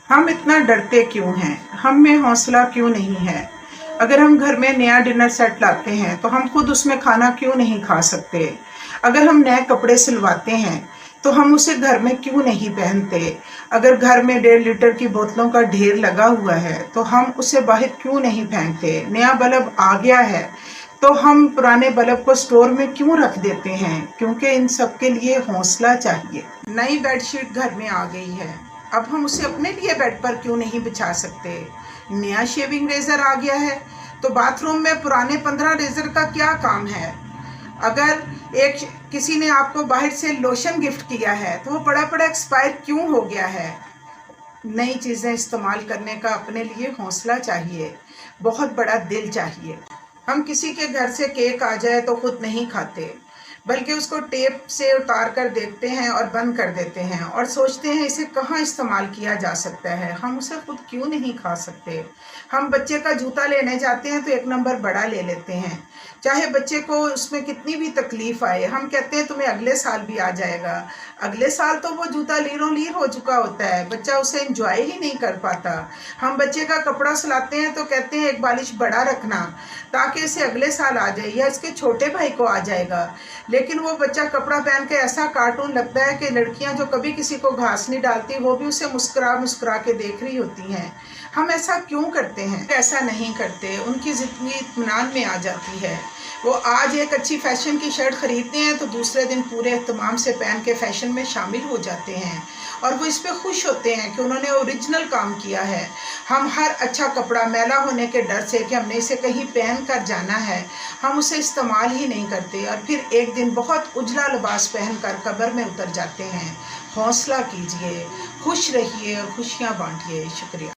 हम इतना डरते क्यों हैं? हम में हौसला क्यों नहीं है? अगर हम घर में नया डिनर सेट लाते हैं तो हम खुद उसमें खाना क्यों नहीं खा सकते? अगर हम नए कपड़े सिलवाते हैं तो हम उसे घर में क्यों नहीं पहनते? अगर घर में 1.5 लीटर की बोतलों का ढेर लगा हुआ है तो हम उसे बाहर क्यों नहीं फेंकते? नया बल्ब आ गया है तो हम पुराने बल्ब को स्टोर में क्यों रख देते हैं? क्योंकि इन सब के लिए हौसला चाहिए। नई बेडशीट घर में आ गई है, अब हम उसे अपने लिए बेड पर क्यों नहीं बिछा सकते? नया शेविंग रेजर आ गया है तो बाथरूम में पुराने 15 रेजर का क्या काम है? अगर किसी ने आपको बाहर से लोशन गिफ्ट किया है तो वो पड़ा पड़ा एक्सपायर क्यों हो गया है? नई चीज़ें इस्तेमाल करने का अपने लिए हौसला चाहिए, बहुत बड़ा दिल चाहिए। हम किसी के घर से केक आ जाए तो खुद नहीं खाते, बल्कि उसको टेप से उतार कर देखते हैं और बंद कर देते हैं और सोचते हैं इसे कहाँ इस्तेमाल किया जा सकता है। हम उसे खुद क्यों नहीं खा सकते? हम बच्चे का जूता लेने जाते हैं तो 1 नंबर बड़ा ले लेते हैं, चाहे बच्चे को उसमें कितनी भी तकलीफ आए। हम कहते हैं तुम्हें अगले साल भी आ जाएगा। अगले साल तो वो जूता लीरों लीर हो चुका होता है, बच्चा उसे एंजॉय ही नहीं कर पाता। हम बच्चे का कपड़ा सिलाते हैं तो कहते हैं 1 बालिश बड़ा रखना ताकि इसे अगले साल आ जाए या इसके छोटे भाई को आ जाएगा। लेकिन वो बच्चा कपड़ा पहन के ऐसा कार्टून लगता है कि लड़कियां जो कभी किसी को घास नहीं डालती वो भी उसे मुस्कुरा मुस्कुरा के देख रही होती हैं। हम ऐसा क्यों करते हैं? ऐसा नहीं करते, उनकी ज़िंदगी इत्मीनान में आ जाती है। वो आज एक अच्छी फैशन की शर्ट खरीदते हैं तो दूसरे दिन पूरे एहतमाम से पहन के फैशन में शामिल हो जाते हैं और वो इस पे खुश होते हैं कि उन्होंने ओरिजिनल काम किया है। हम हर अच्छा कपड़ा मैला होने के डर से कि हमने इसे कहीं पहन कर जाना है, हम उसे इस्तेमाल ही नहीं करते और फिर एक दिन बहुत उजला लिबास पहन कर कब्र में उतर जाते हैं। हौसला कीजिए, खुश रहिए और खुशियाँ बांटिए। शुक्रिया।